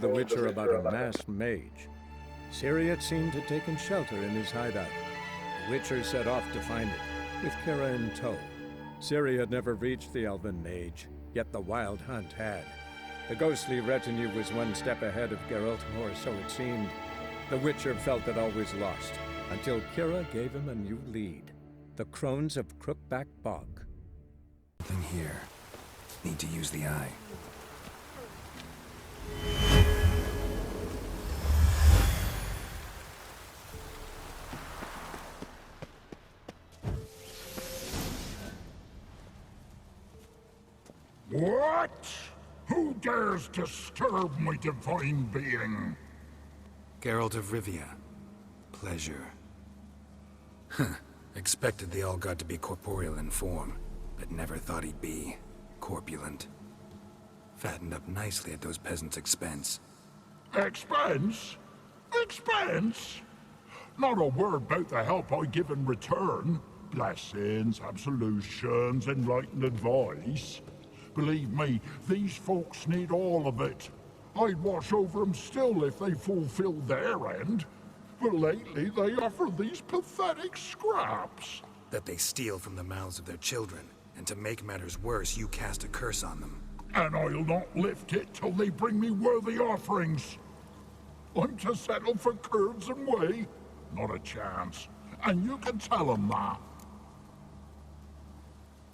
the Witcher about a masked mage. Ciri had seemed to have taken shelter in his hideout. The Witcher set off to find it, with Kira in tow. Ciri had never reached the elven mage, yet the wild hunt had. The ghostly retinue was one step ahead of Geralt, or so it seemed. The Witcher felt it always lost, until Kira gave him a new lead. The Crones of Crookback Bog. Nothing here. Need to use the eye. What? Who dares disturb my divine being? Geralt of Rivia. Pleasure. Expected the All-God to be corporeal in form, but never thought he'd be corpulent. Fattened up nicely at those peasants' expense. Expense? Expense? Not a word about the help I give in return. Blessings, absolutions, enlightened advice. Believe me, these folks need all of it. I'd watch over them still if they fulfilled their end. But lately they offer these pathetic scraps. That they steal from the mouths of their children, and to make matters worse, you cast a curse on them. And I'll not lift it till they bring me worthy offerings. I'm to settle for curds and whey? Not a chance. And you can tell them that.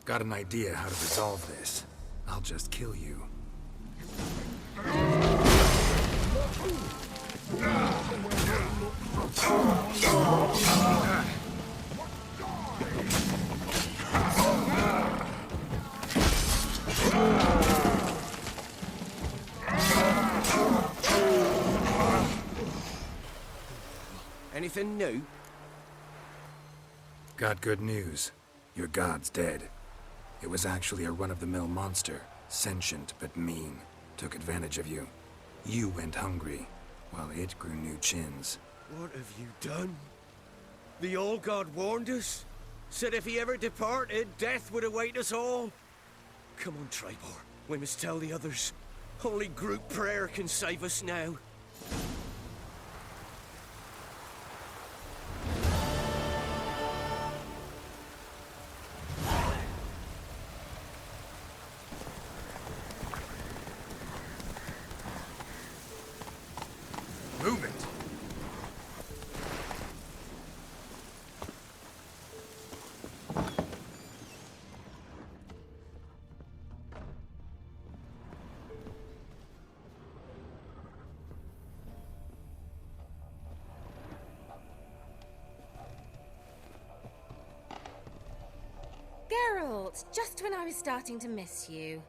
Got an idea how to resolve this. I'll just kill you. Anything new? Got good news. Your god's dead. It was actually a run-of-the-mill monster, sentient but mean. Took advantage of you. You went hungry, while it grew new chins. What have you done? The All-God warned us? Said if he ever departed, death would await us all? Come on, Triboar. We must tell the others. Only group prayer can save us now. Move it! Geralt, just when I was starting to miss you.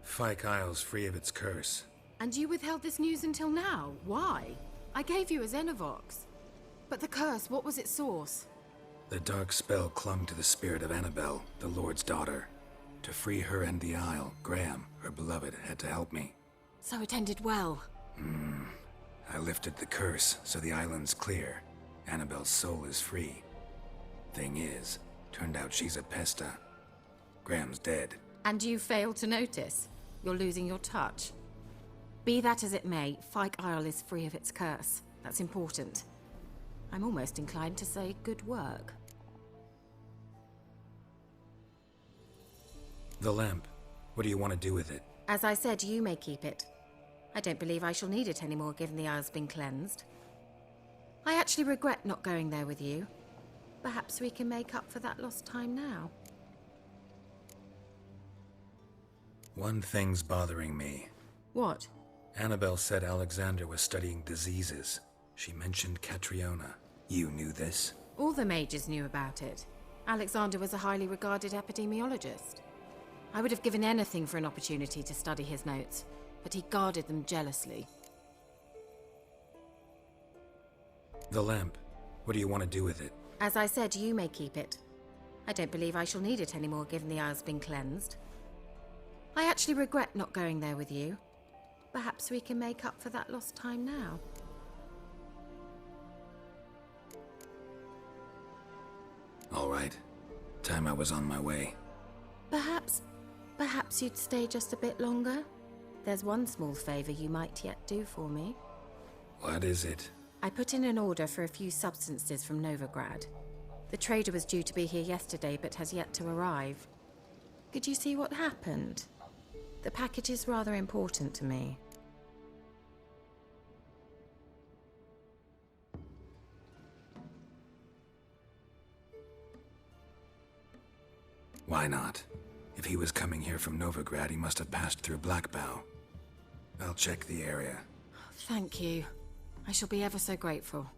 Fyke Isle's free of its curse. And you withheld this news until now? Why? I gave you a Xenovox. But the curse, what was its source? The dark spell clung to the spirit of Annabelle, the Lord's daughter. To free her and the Isle, Graham, her beloved, had to help me. So it ended well. I lifted the curse, so the island's clear. Annabelle's soul is free. Thing is, turned out she's a Pesta. Graham's dead. And you failed to notice? You're losing your touch. Be that as it may, Fyke Isle is free of its curse. That's important. I'm almost inclined to say good work. The lamp. What do you want to do with it? As I said, you may keep it. I don't believe I shall need it anymore, given the Isle's been cleansed. I actually regret not going there with you. Perhaps we can make up for that lost time now. One thing's bothering me. What? Annabelle said Alexander was studying diseases. She mentioned Catriona. You knew this? All the mages knew about it. Alexander was a highly regarded epidemiologist. I would have given anything for an opportunity to study his notes, but he guarded them jealously. The lamp. What do you want to do with it? As I said, you may keep it. I don't believe I shall need it anymore, given the Isle's been cleansed. I actually regret not going there with you. Perhaps we can make up for that lost time now. All right. Time I was on my way. Perhaps you'd stay just a bit longer? There's one small favor you might yet do for me. What is it? I put in an order for a few substances from Novigrad. The trader was due to be here yesterday, but has yet to arrive. Could you see what happened? The package is rather important to me. Why not? If he was coming here from Novigrad, he must have passed through Blackbough. I'll check the area. Thank you. I shall be ever so grateful.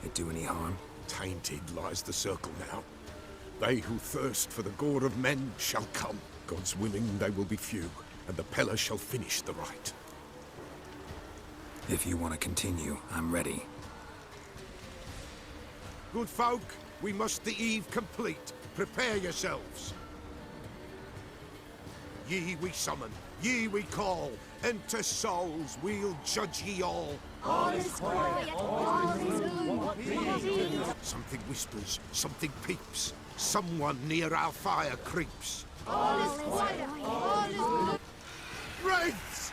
It do any harm? Tainted lies the circle now. They who thirst for the gore of men shall come. God's willing, they will be few, and the Peller shall finish the rite. If you want to continue, I'm ready. Good folk, we must the eve complete. Prepare yourselves. Ye we summon, ye we call. Enter souls, we'll judge ye all. All is quiet, all is good. Something whispers, something peeps. Someone near our fire creeps. All is quiet, all is good. Wraiths!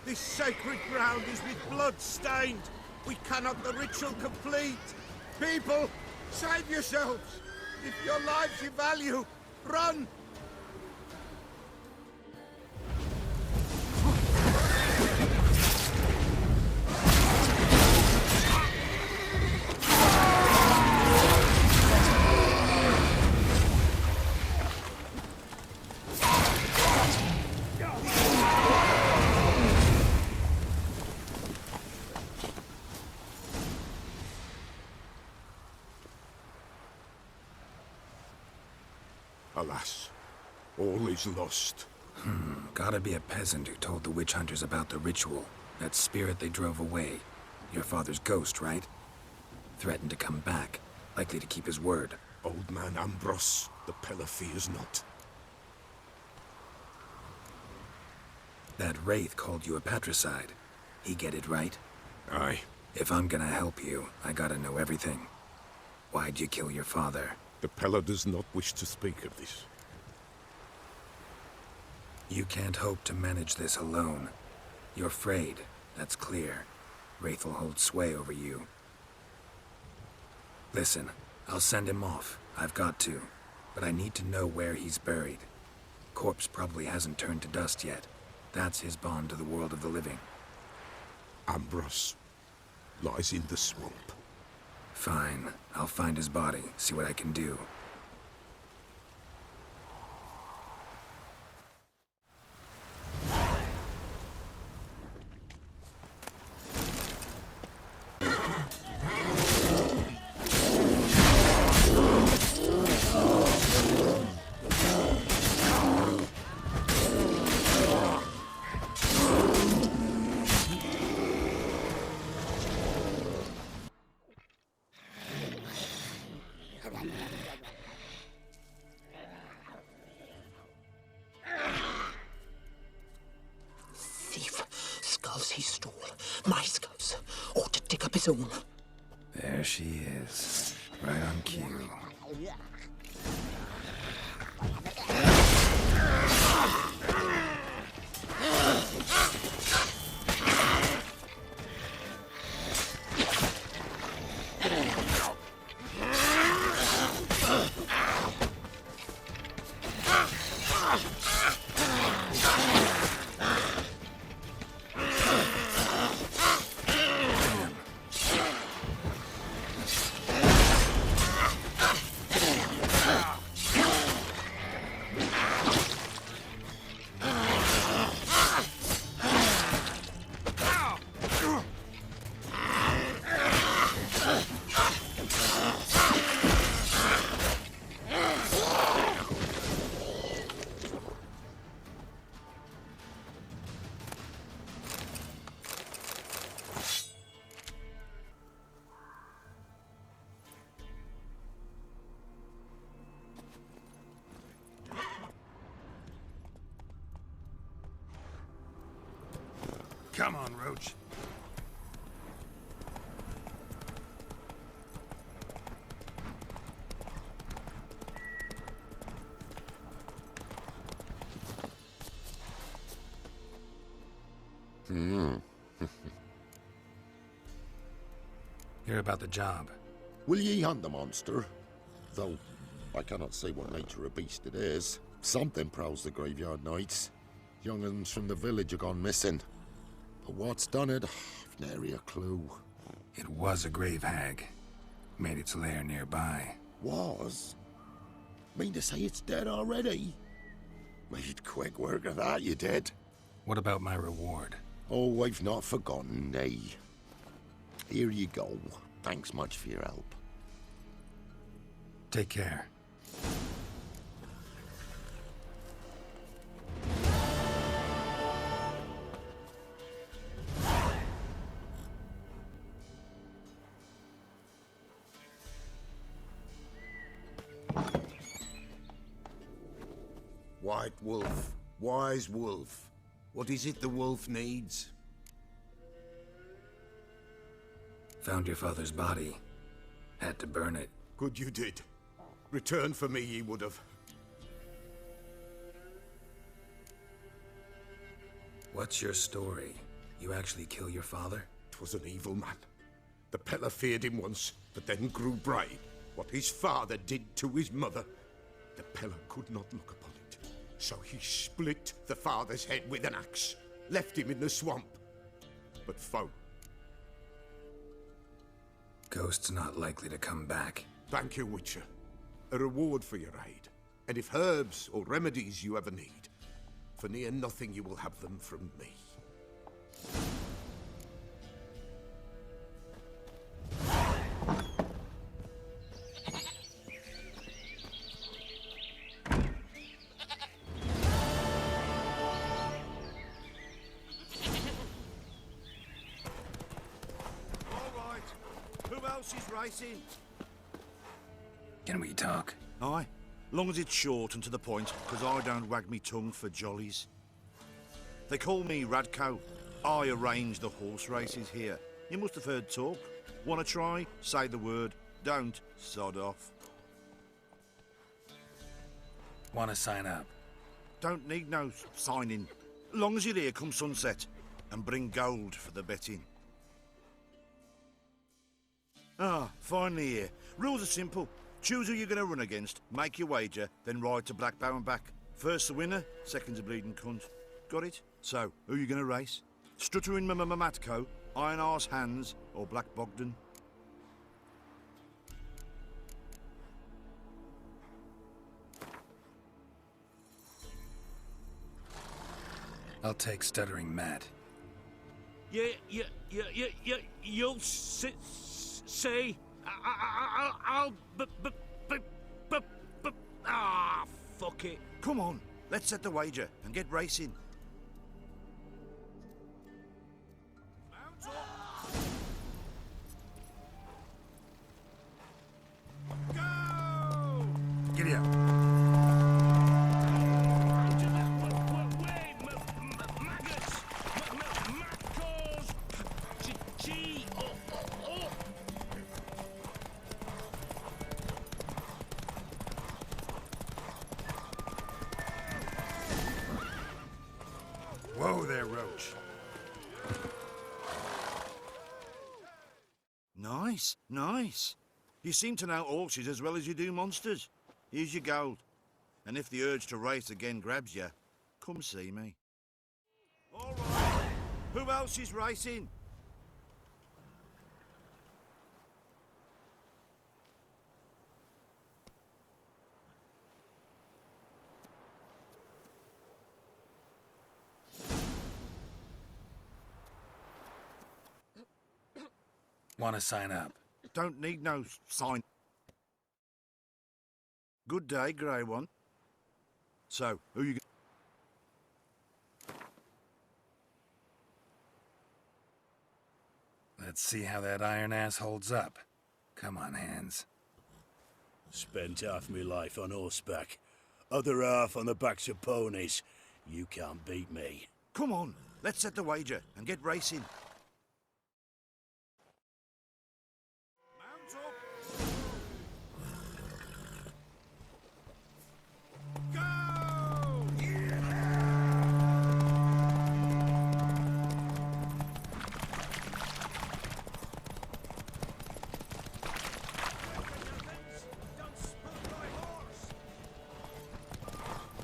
This sacred ground is with blood stained. We cannot the ritual complete. People, save yourselves. If your lives you value, run! Alas, all is lost. Gotta be a peasant who told the witch hunters about the ritual. That spirit they drove away. Your father's ghost, right? Threatened to come back. Likely to keep his word. Old man Ambros, the Peller fears not. That wraith called you a patricide. He get it right? Aye. If I'm gonna help you, I gotta know everything. Why'd you kill your father? The Peller does not wish to speak of this. You can't hope to manage this alone. You're afraid, that's clear. Wraith will hold sway over you. Listen, I'll send him off. I've got to. But I need to know where he's buried. Corpse probably hasn't turned to dust yet. That's his bond to the world of the living. Ambros lies in the swamp. Fine. I'll find his body, see what I can do. Thief. Skulls he stole. My skulls. Ought to dig up his own. There she is. Right on cue. Come on, Roach. Hear about the job. Will ye hunt the monster? Though I cannot say what nature of beast it is. Something prowls the graveyard nights. Young'uns from the village are gone missing. But what's done it? I've nary a clue. It was a grave hag. Made its lair nearby. Was? Mean to say it's dead already? Made quick work of that, you did. What about my reward? Oh, I've not forgotten, nay. Here you go. Thanks much for your help. Take care. White Wolf, wise wolf. What is it the wolf needs? Found your father's body. Had to burn it. Good you did. Return for me ye would have. What's your story? You actually kill your father? 'Twas an evil man. The Peller feared him once, but then grew brave. What his father did to his mother, the Peller could not look upon it. So he split the father's head with an axe, left him in the swamp. But foe. Ghost's not likely to come back. Thank you, Witcher. A reward for your aid. And if herbs or remedies you ever need, for near nothing you will have them from me. Racing. Can we talk? Aye, long as it's short and to the point, because I don't wag me tongue for jollies. They call me Radko. I arrange the horse races here. You must have heard talk. Want to try? Say the word. Don't, sod off. Want to sign up? Don't need no signing. Long as you're here come sunset. And bring gold for the betting. Ah, finally here. Rules are simple. Choose who you're going to run against, make your wager, then ride to Blackbow and back. First the winner, second's a bleeding cunt. Got it? So, who you going to race? Stuttering Matko, Iron Arse Hans, or Black Bogdan? I'll take Stuttering Matt. You'll say, fuck it. Come on, let's set the wager and get racing. Go! Giddy up. Whoa there, Roach. Nice, nice. You seem to know horses as well as you do monsters. Here's your gold. And if the urge to race again grabs you, come see me. All right. Who else is racing? Want to sign up? Don't need no sign. Good day, Grey One. So, who you... Let's see how that iron ass holds up. Come on, Hans. Spent half my life on horseback. Other half on the backs of ponies. You can't beat me. Come on, Let's set the wager and get racing. Mount up! Go!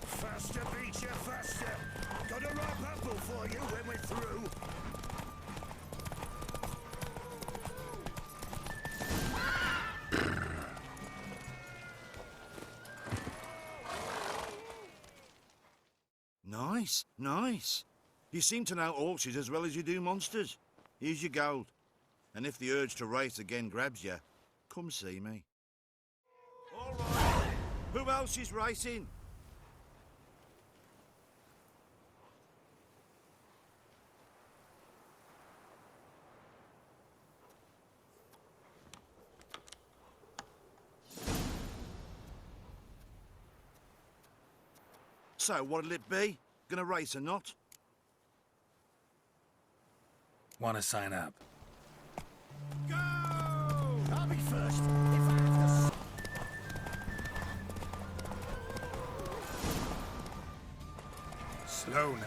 Faster, Beecher, faster! Got a ripe apple for you when we're through. Nice, nice. You seem to know horses as well as you do monsters. Here's your gold. And if the urge to race again grabs you, come see me. All right. Who else is racing? So, what'll it be? Gonna race or not? Want to sign up? Go! I'll be first. If I have to... Slow now.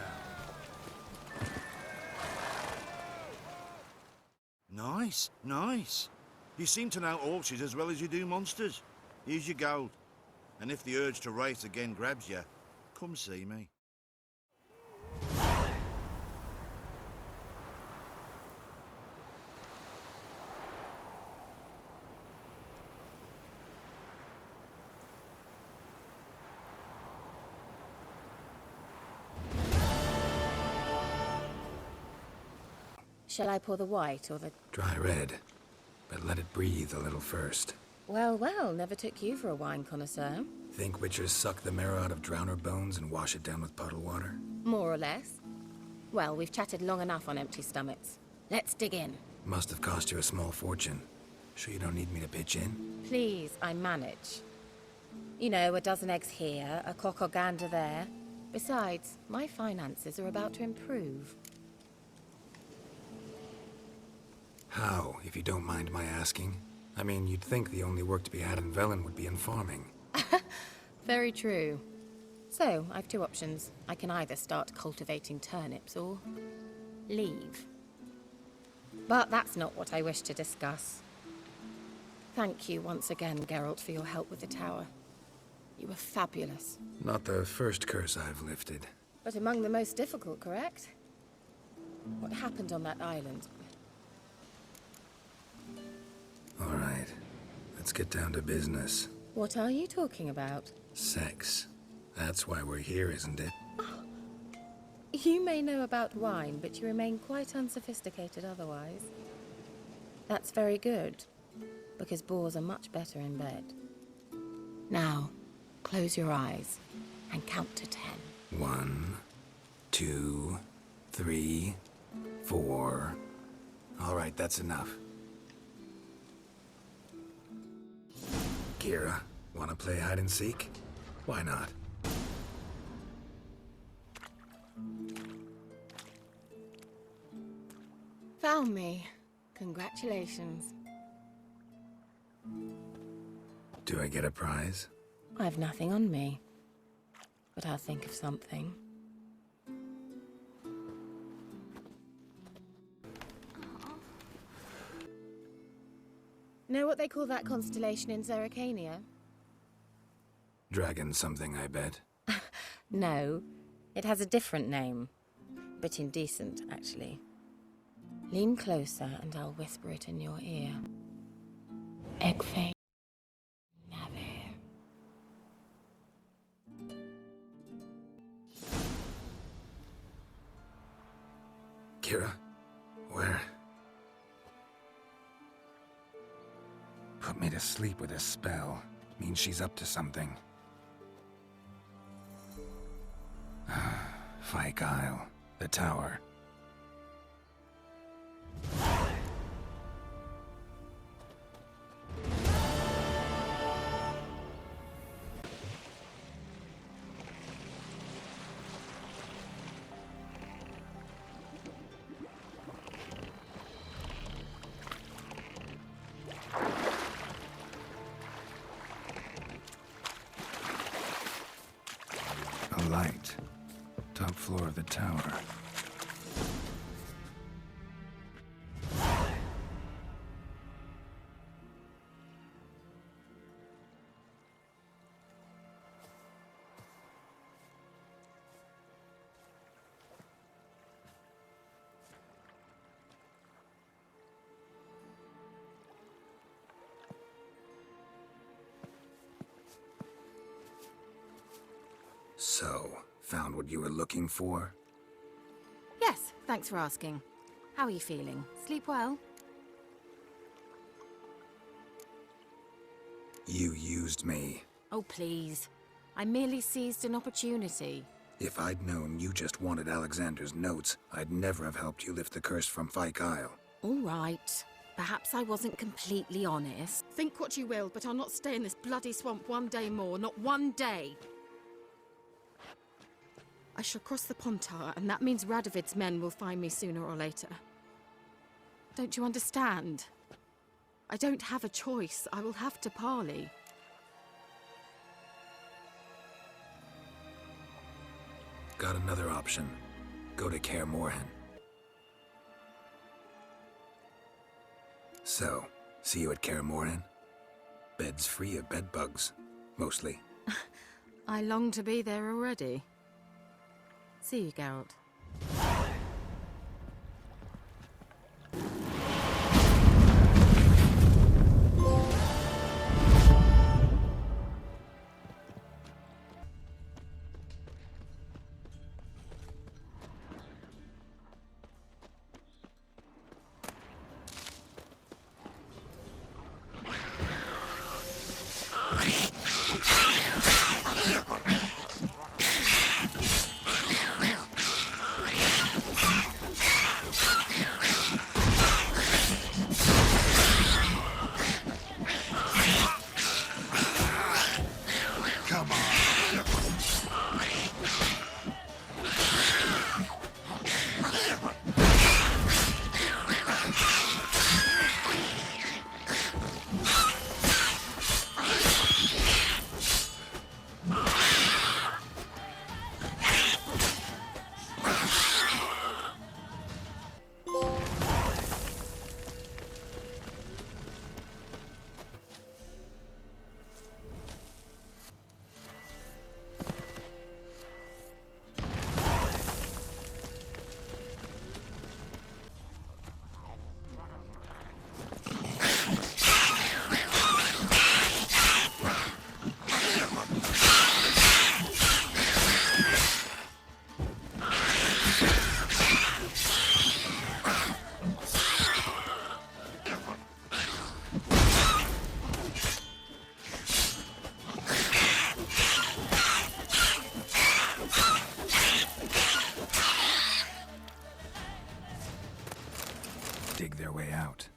Nice, nice. You seem to know horses as well as you do monsters. Here's your gold. And if the urge to race again grabs you, come see me. Shall I pour the white or the... Dry red, but let it breathe a little first. Well, well, never took you for a wine connoisseur. Think witchers suck the marrow out of drowner bones and wash it down with puddle water? More or less. Well, we've chatted long enough on empty stomachs. Let's dig in. Must have cost you a small fortune. Sure you don't need me to pitch in? Please, I manage. You know, a dozen eggs here, a cock or gander there. Besides, my finances are about to improve. How, if you don't mind my asking? I mean, you'd think the only work to be had in Velen would be in farming. Very true. So, I've two options. I can either start cultivating turnips or leave. But that's not what I wish to discuss. Thank you once again, Geralt, for your help with the tower. You were fabulous. Not the first curse I've lifted. But among the most difficult, correct? What happened on that island? All right, let's get down to business. What are you talking about? Sex. That's why we're here, isn't it? You may know about wine, but you remain quite unsophisticated otherwise. That's very good, because boars are much better in bed. Now, close your eyes and count to 10. 1, 2, 3, 4. All right, that's enough. Kira, wanna play hide and seek? Why not? Found me. Congratulations. Do I get a prize? I've nothing on me, but I'll think of something. Know what they call that constellation in Zerrikania? Dragon something, I bet. No, it has a different name. Bit indecent, actually. Lean closer and I'll whisper it in your ear. Egfane Navir. Kira, where? Put me to sleep with a spell. Means she's up to something. Fyke Isle, the tower. A light. Top floor of the tower. So, found what you were looking for? Yes, thanks for asking. How are you feeling? Sleep well? You used me. Oh, please. I merely seized an opportunity. If I'd known you just wanted Alexander's notes, I'd never have helped you lift the curse from Fyke Isle. All right. Perhaps I wasn't completely honest. Think what you will, but I'll not stay in this bloody swamp one day more. Not one day! I shall cross the Pontar, and that means Radovid's men will find me sooner or later. Don't you understand? I don't have a choice. I will have to parley. Got another option. Go to Kaer Morhen. So, see you at Kaer Morhen? Bed's free of bedbugs, mostly. I long to be there already. See you, Geralt. Dig their way out.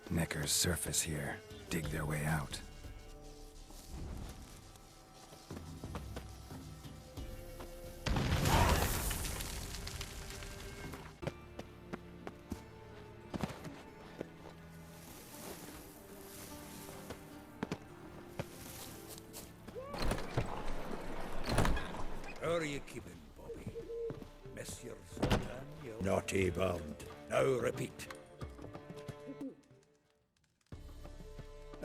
Neckar's surface here. Dig their way out. How are you keeping, Bobby? Monsieur Zoltan, you... Naughty bound. Now repeat.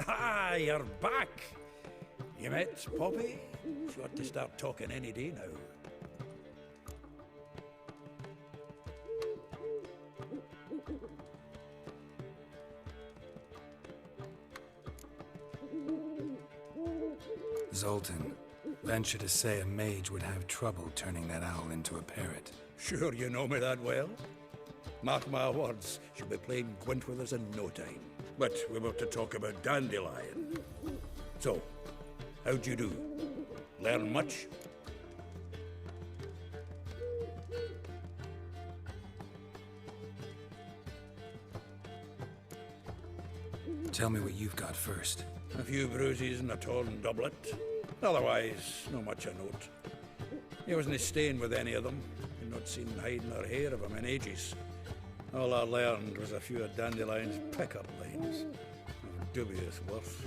Ah, you're back! You met Poppy? She ought to start talking any day now. Zoltan, Venture to say a mage would have trouble turning that owl into a parrot. Sure you know me that well? Mark my words, she'll be playing Gwent with us in no time. But we're about to talk about Dandelion. So, how'd you do? Learn much? Tell me what you've got first. A few bruises and a torn doublet. Otherwise, not much a note. He wasn't staying with any of them. I'd not seen hide nor hair of him in ages. All I learned was a few of Dandelion's pickup lines. Of dubious worth.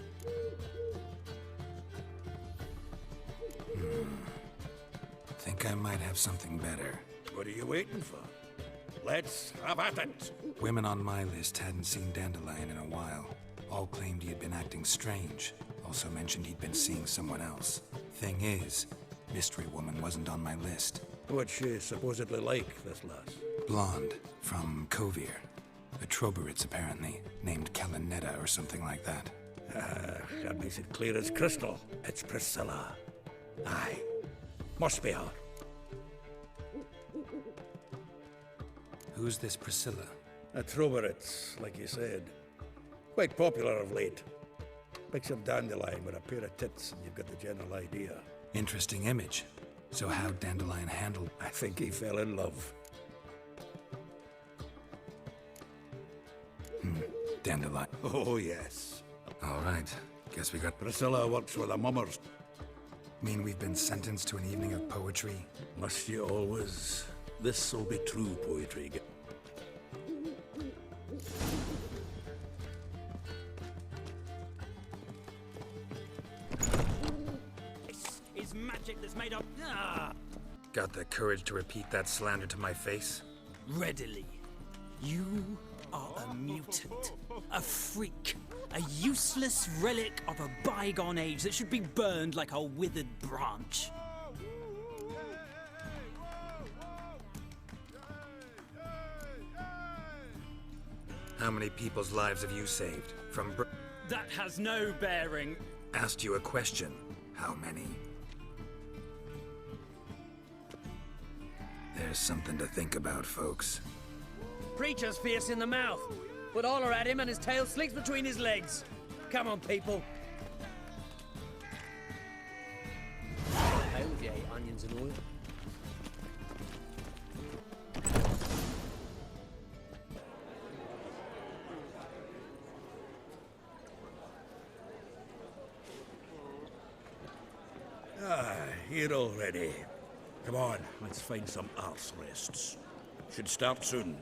Think I might have something better. What are you waiting for? Let's have at it! Women on my list hadn't seen Dandelion in a while. All claimed he had been acting strange. Also mentioned he'd been seeing someone else. Thing is, Mystery Woman wasn't on my list. What's she supposedly like, this lass? Blonde, from Kovir. A Troberitz, apparently, named Kalanetta or something like that. That makes it clear as crystal. It's Priscilla. Aye. Must be her. Who's this Priscilla? A Troberitz, like you said. Quite popular of late. Picture Dandelion with a pair of tits and you've got the general idea. Interesting image. So how'd Dandelion handle? I think he fell in love. Dandelion. Oh, yes. All right. Guess we got... Priscilla works with the mummers. Mean we've been sentenced to an evening of poetry? Must you always? This'll be true poetry. This is magic that's made up... Got the courage to repeat that slander to my face? Readily. You are a mutant, a freak, a useless relic of a bygone age that should be burned like a withered branch. How many people's lives have you saved? That has no bearing. Asked you a question. How many? There's something to think about, folks. Preacher's fierce in the mouth, but holler at him and his tail slicks between his legs. Come on, people. Pale if you ate onions and oil. Here already. Come on, let's find some arse rests. Should start soon.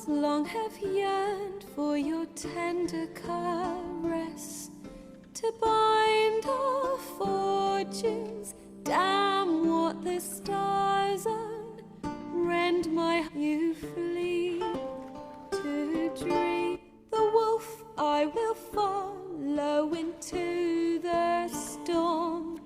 Long have yearned for your tender caress, to bind our fortunes. Damn what the stars unrend my. You flee to dream. The wolf I will follow into the storm,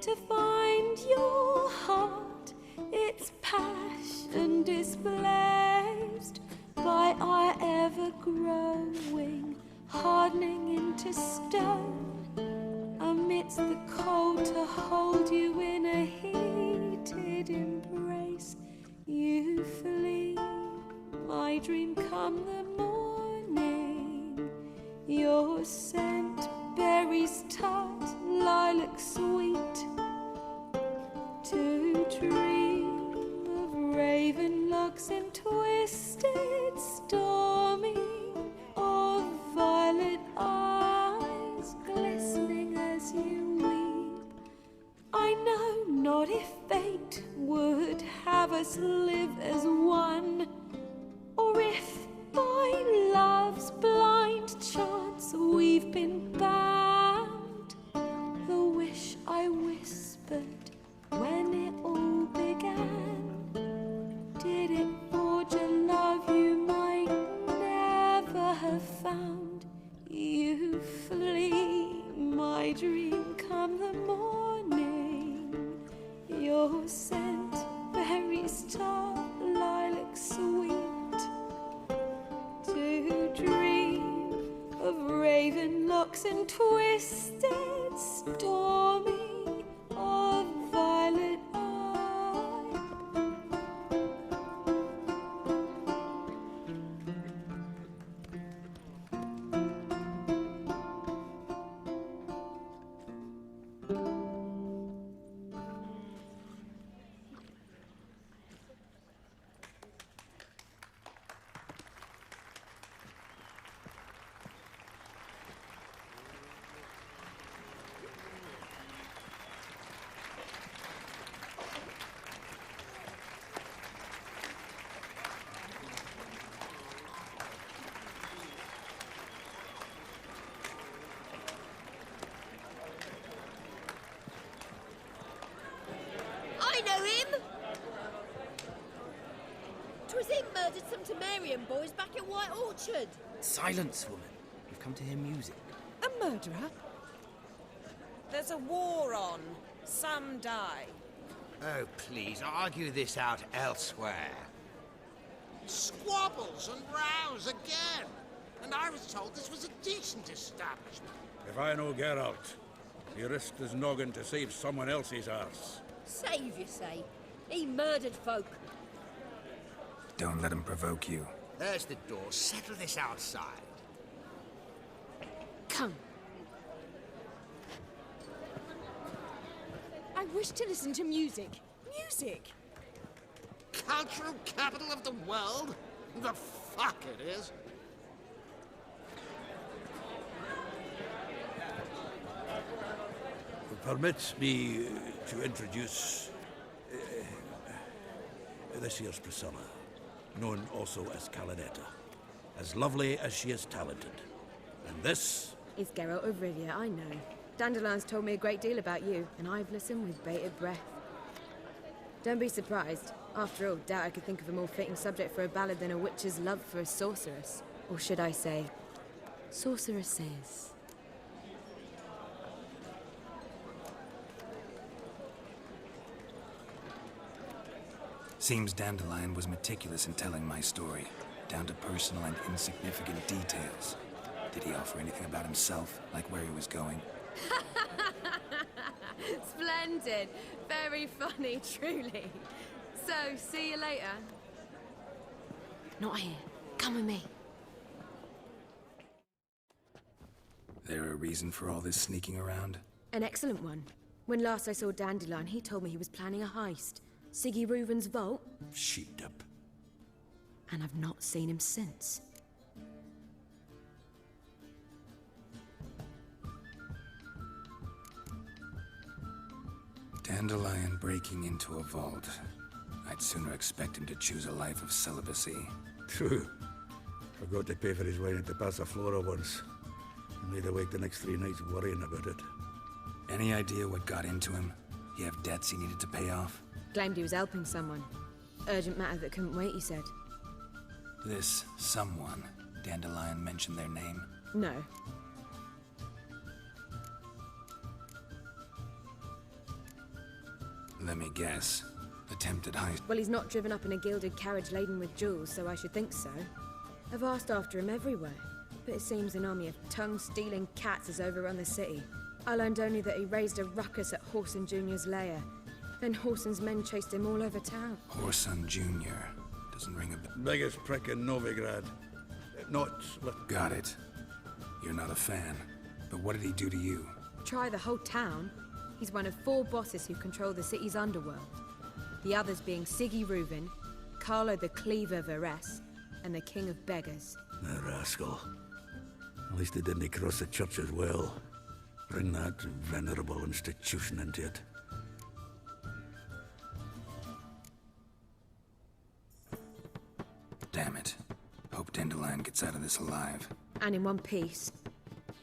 to find your heart, its passion displaced by our ever-growing, hardening into stone, amidst the cold to hold you in a heated embrace. You flee, my dream come the morning, your scent, berries tart, lilac sweet, fate would have us live as one, or if by love's blind chance we've been bound. The wish I whispered when it all began, did it forge a love you might never have found? You flee, my dream, come the morning. Your scent, berry star, lilac sweet. To dream of raven locks and twisted, stormy, of violet eye. I know him! 'Twas him murdered some Temerian boys back at White Orchard. Silence, woman. We've come to hear music. A murderer? There's a war on. Some die. Oh, please, argue this out elsewhere. Squabbles and rows again! And I was told this was a decent establishment. If I know Geralt, he risked his noggin to save someone else's arse. Save, you say? He murdered folk. Don't let him provoke you. There's the door. Settle this outside. Come. I wish to listen to music. Music! Cultural capital of the world? The fuck it is. Permit me to introduce this year's Priscilla, known also as Calinetta. As lovely as she is talented. And this is Geralt of Rivia, I know. Dandelion's told me a great deal about you, and I've listened with bated breath. Don't be surprised. After all, doubt I could think of a more fitting subject for a ballad than a witch's love for a sorceress. Or should I say, sorceresses. Seems Dandelion was meticulous in telling my story, down to personal and insignificant details. Did he offer anything about himself, like where he was going? Splendid. Very funny, truly. So, see you later. Not here. Come with me. There a reason for all this sneaking around? An excellent one. When last I saw Dandelion, he told me he was planning a heist. Siggy Reuven's vault. sheeped up. And I've not seen him since. Dandelion breaking into a vault. I'd sooner expect him to choose a life of celibacy. True. Forgot to pay for his wine at the Passaflora once. And laid awake the next 3 nights worrying about it. Any idea what got into him? He have debts he needed to pay off? Claimed he was helping someone. Urgent matter that couldn't wait, he said. This someone, Dandelion mentioned their name? No. Let me guess. Attempted heist. Well, he's not driven up in a gilded carriage laden with jewels, so I should think so. I've asked after him everywhere, but it seems an army of tongue-stealing cats has overrun the city. I learned only that he raised a ruckus at Whoreson Jr.'s lair. Then Whoreson's men chased him all over town. Whoreson Jr. Doesn't ring a bell. Biggest prick in Novigrad. Not... Got it. You're not a fan. But what did he do to you? Try the whole town. He's one of 4 bosses who control the city's underworld. The others being Siggy Reuven, Carlo the Cleaver Varese, and the King of Beggars. The rascal. At least he didn't cross the church as well. Bring that venerable institution into it. gets out of this alive. And in one piece.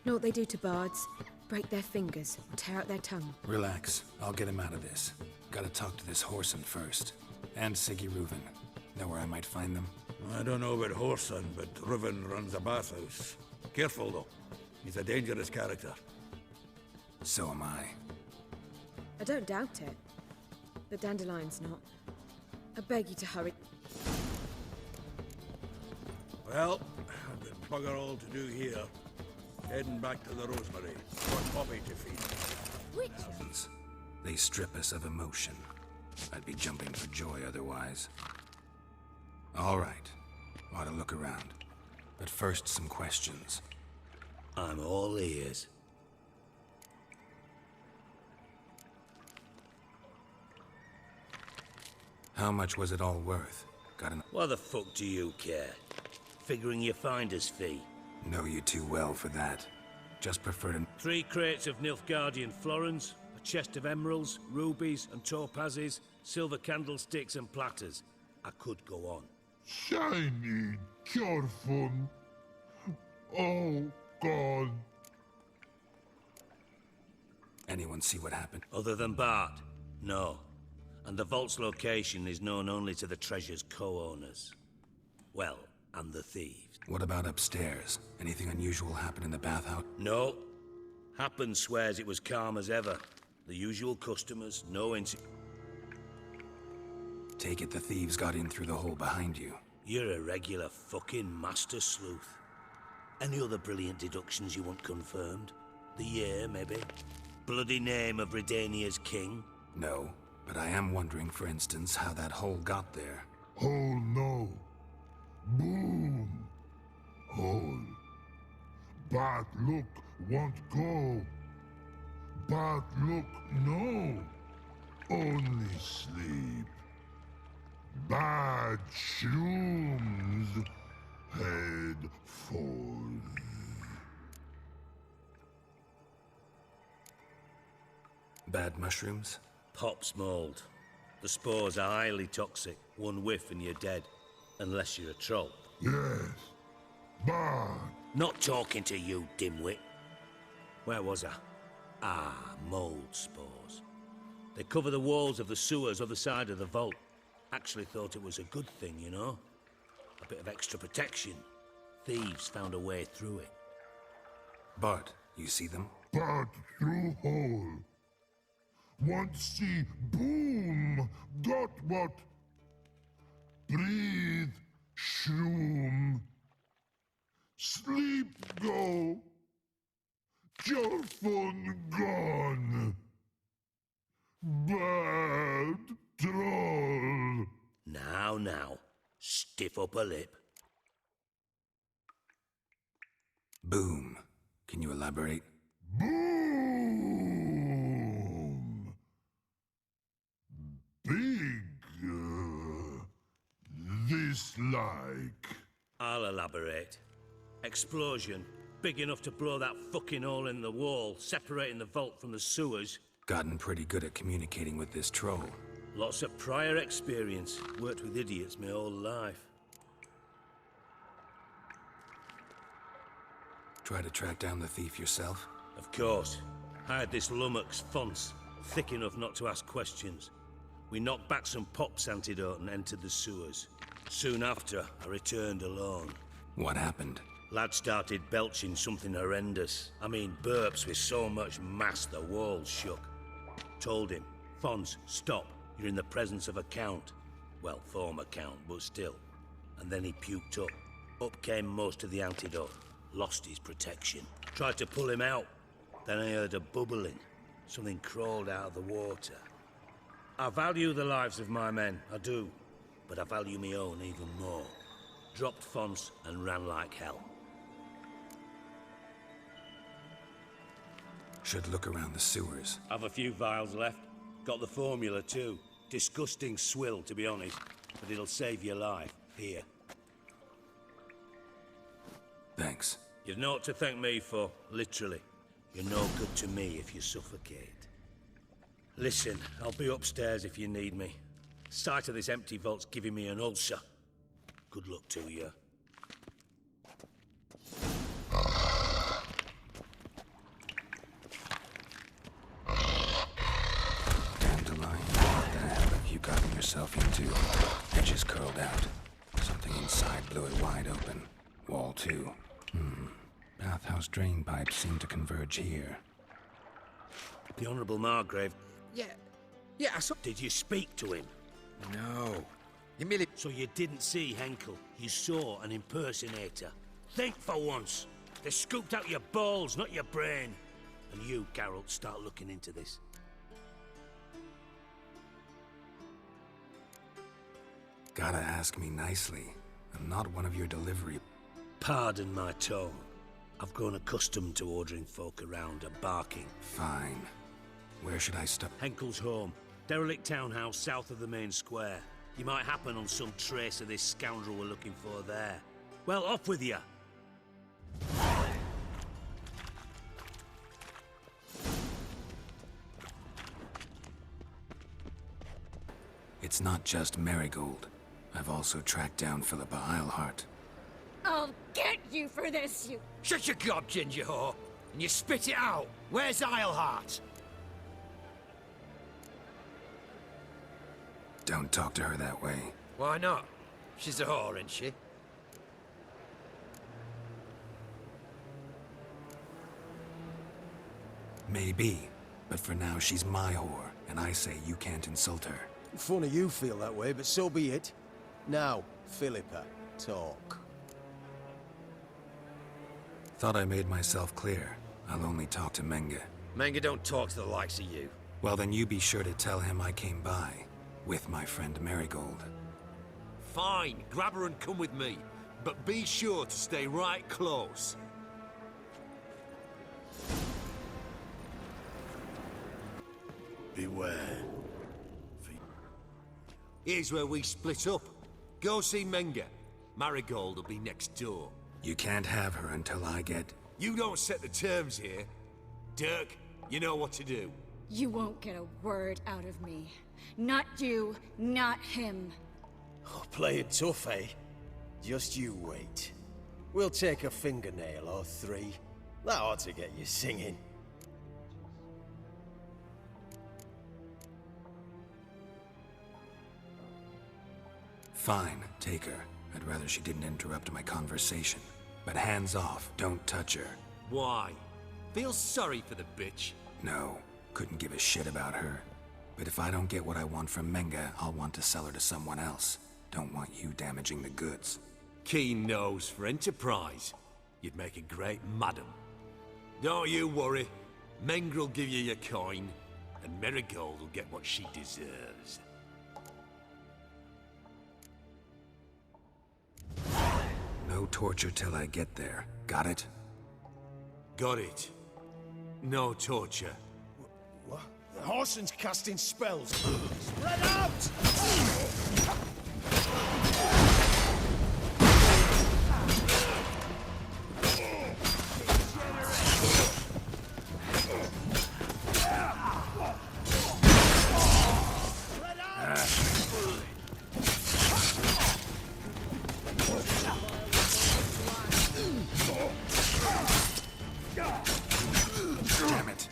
Know what they do to bards? Break their fingers, tear out their tongue. Relax. I'll get him out of this. Gotta talk to this Whoreson first. And Siggy Reuven. Know where I might find them? I don't know about Whoreson, but Reuven runs a bathhouse. Careful, though. He's a dangerous character. So am I. I don't doubt it. But Dandelion's not. I beg you to hurry. Well, I've got bugger all to do here. Heading back to the Rosemary. Want Bobby to feed. Witches. They strip us of emotion. I'd be jumping for joy otherwise. All right. Ought to look around. But first, some questions. I'm all ears. How much was it all worth? Got an... Why the fuck do you care? Figuring your finder's fee. Know you too well for that. Just prefer to... 3 crates of Nilfgaardian florins, a chest of emeralds, rubies and topazes, silver candlesticks and platters. I could go on. Shiny, careful. Oh, God. Anyone see what happened? Other than Bart? No. And the vault's location is known only to the treasure's co-owners. Well, and the thieves. What about upstairs? Anything unusual happen in the bathhouse? No. Happen swears it was calm as ever. The usual customers, no Take it the thieves got in through the hole behind you. You're a regular fucking master sleuth. Any other brilliant deductions you want confirmed? The year, maybe? Bloody name of Redania's king? No, but I am wondering, for instance, how that hole got there. Hole no. Boom. Hole. Bad look won't go. Bad look no. Only sleep. Bad shrooms. Head falls. Bad mushrooms? Pop's mold. The spores are highly toxic. One whiff and you're dead. Unless you're a troll. Yes. Bad. Not talking to you, dimwit. Where was I? Ah, mold spores. They cover the walls of the sewers other side of the vault. Actually thought it was a good thing, you know? A bit of extra protection. Thieves found a way through it. Bart, you see them? Bad through hole. Want see boom. Got what? Breathe. Shroom. Sleep go. Your phone gone. Bad troll. Now. Stiff upper lip. Boom. Can you elaborate? Boom. Big. This like. I'll elaborate. Explosion. Big enough to blow that fucking hole in the wall, separating the vault from the sewers. Gotten pretty good at communicating with this troll. Lots of prior experience. Worked with idiots my whole life. Try to track down the thief yourself? Of course. Hired this lummox, Fons. Thick enough not to ask questions. We knocked back some Pop's antidote and entered the sewers. Soon after, I returned alone. What happened? Lad started belching something horrendous. I mean, burps with so much mass the walls shook. Told him, Fons, stop. You're in the presence of a count. Well, former count, but still. And then he puked up. Up came most of the antidote. Lost his protection. Tried to pull him out. Then I heard a bubbling. Something crawled out of the water. I value the lives of my men, I do. But I value my own even more. Dropped Fons and ran like hell. Should look around the sewers. Have a few vials left. Got the formula too. Disgusting swill, to be honest. But it'll save your life. Here. Thanks. You've naught to thank me for, literally. You're no good to me if you suffocate. Listen, I'll be upstairs if you need me. Sight of this empty vault's giving me an ulcer. Good luck to you. herself into. Edges curled out. Something inside blew it wide open. Wall too. Bathhouse drain pipes seem to converge here. The Honourable Margrave. Yeah, I saw... Did you speak to him? No. You merely... So you didn't see Henkel. You saw an impersonator. Think for once. They scooped out your balls, not your brain. And you, Geralt, start looking into this. Gotta ask me nicely. I'm not one of your delivery... Pardon my tone. I've grown accustomed to ordering folk around and barking. Fine. Where should I stop? Henkel's home. Derelict townhouse south of the main square. You might happen on some trace of this scoundrel we're looking for there. Well, off with you. It's not just Marigold. I've also tracked down Philippa Eilhart. I'll get you for this, you... Shut your gob, ginger whore, and you spit it out. Where's Eilhart? Don't talk to her that way. Why not? She's a whore, isn't she? Maybe, but for now she's my whore, and I say you can't insult her. Funny you feel that way, but so be it. Now, Philippa, talk. Thought I made myself clear. I'll only talk to Menge. Menge don't talk to the likes of you. Well, then you be sure to tell him I came by, with my friend Marigold. Fine, grab her and come with me. But be sure to stay right close. Beware. Here's where we split up. Go see Menge. Marigold will be next door. You can't have her until I get... You don't set the terms here. Dirk, you know what to do. You won't get a word out of me. Not you, not him. Oh, play it tough, eh? Just you wait. We'll take a fingernail or three. That ought to get you singing. Fine, take her. I'd rather she didn't interrupt my conversation. But hands off, don't touch her. Why? Feel sorry for the bitch? No, couldn't give a shit about her. But if I don't get what I want from Menge, I'll want to sell her to someone else. Don't want you damaging the goods. Keen nose for enterprise. You'd make a great madam. Don't you worry. Menge'll give you your coin, and Marigold will get what she deserves. No torture till I get there. Got it? Got it. No torture. What? The Horson's casting spells. Spread out! Damn it.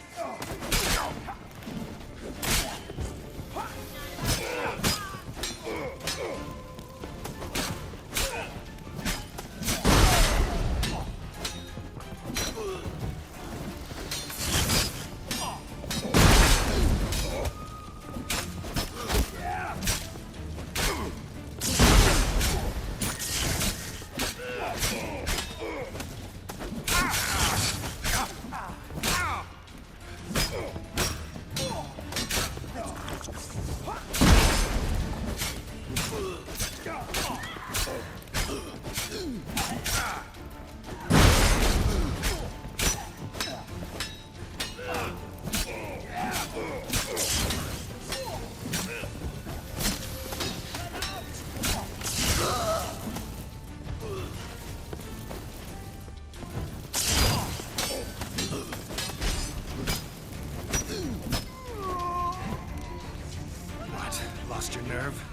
Lost your nerve?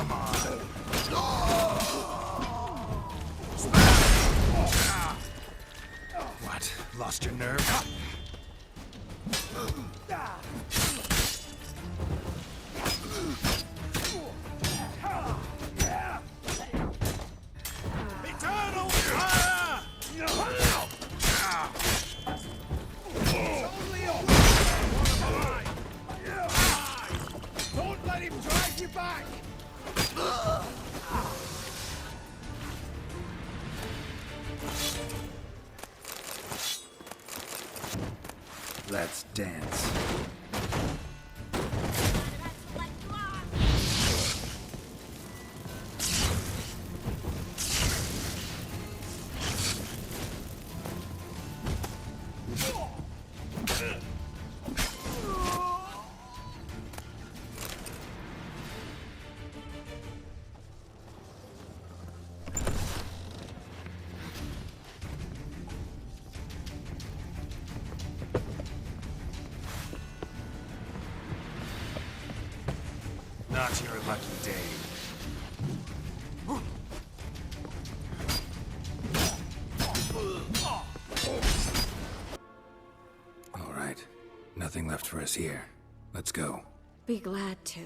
Come on. What? Lost your nerve? Eternal fire! Don't let him drag you back! Let's dance. Not your lucky day. All right. Nothing left for us here. Let's go. Be glad to.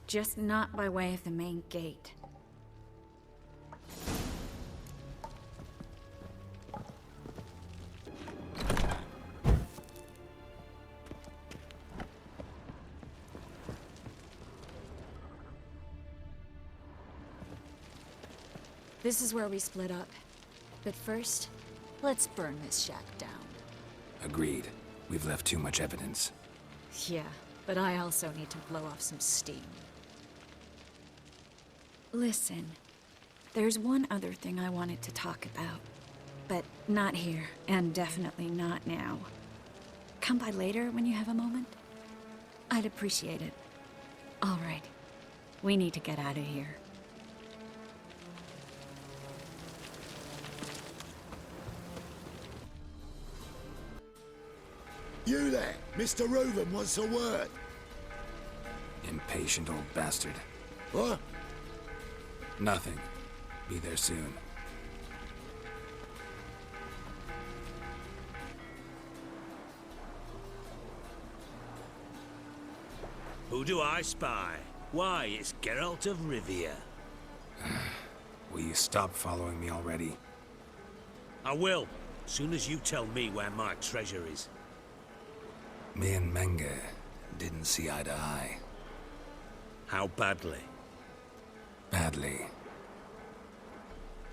Just not by way of the main gate. This is where we split up. But first, let's burn this shack down. Agreed. We've left too much evidence. Yeah, but I also need to blow off some steam. Listen, there's one other thing I wanted to talk about. But not here, and definitely not now. Come by later when you have a moment? I'd appreciate it. All right. We need to get out of here. You there, Mr. Reuven wants a word. Impatient old bastard. What? Nothing. Be there soon. Who do I spy? Why, it's Geralt of Rivia. Will you stop following me already? I will, soon as you tell me where my treasure is. Me and Menge didn't see eye to eye. How badly? Badly.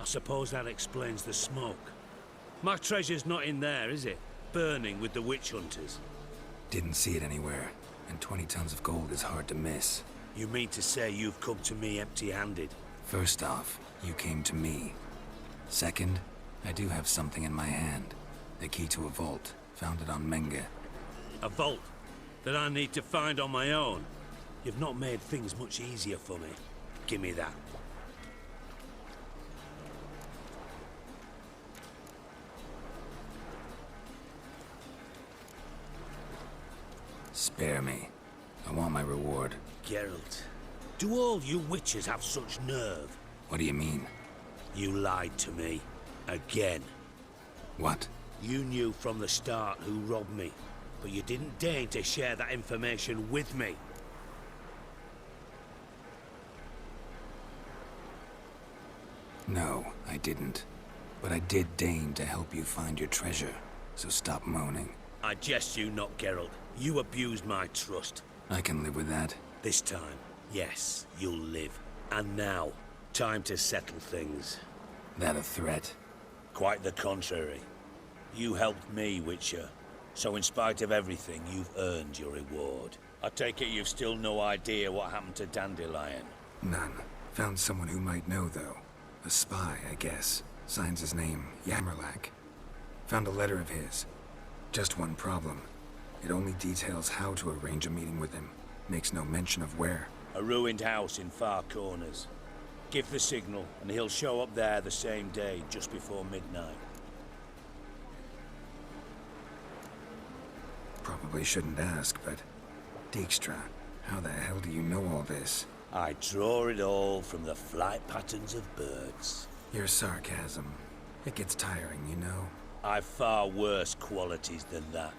I suppose that explains the smoke. My treasure's not in there, is it? Burning with the witch hunters. Didn't see it anywhere, and 20 tons of gold is hard to miss. You mean to say you've come to me empty-handed? First off, you came to me. Second, I do have something in my hand. The key to a vault, found it on Menge. A vault that I need to find on my own. You've not made things much easier for me. Give me that. Spare me. I want my reward. Geralt, do all you witches have such nerve? What do you mean? You lied to me. Again. What? You knew from the start who robbed me. But you didn't deign to share that information with me. No, I didn't. But I did deign to help you find your treasure, so stop moaning. I jest you not, Geralt. You abused my trust. I can live with that. This time, yes, you'll live. And now, time to settle things. That a threat? Quite the contrary. You helped me, Witcher. So in spite of everything, you've earned your reward. I take it you've still no idea what happened to Dandelion? None. Found someone who might know, though. A spy, I guess. Signs his name, Yamerlak. Found a letter of his. Just one problem. It only details how to arrange a meeting with him. Makes no mention of where. A ruined house in Far Corners. Give the signal, and he'll show up there the same day, just before midnight. Probably shouldn't ask, but... Dijkstra, how the hell do you know all this? I draw it all from the flight patterns of birds. Your sarcasm. It gets tiring, you know. I've far worse qualities than that,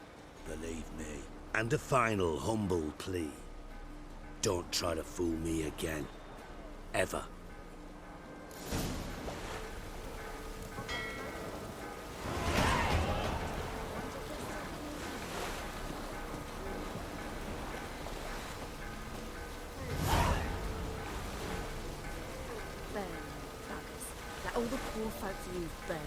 believe me. And a final humble plea. Don't try to fool me again. Ever. Burn, fuckers. Let all the poor folks you've burned.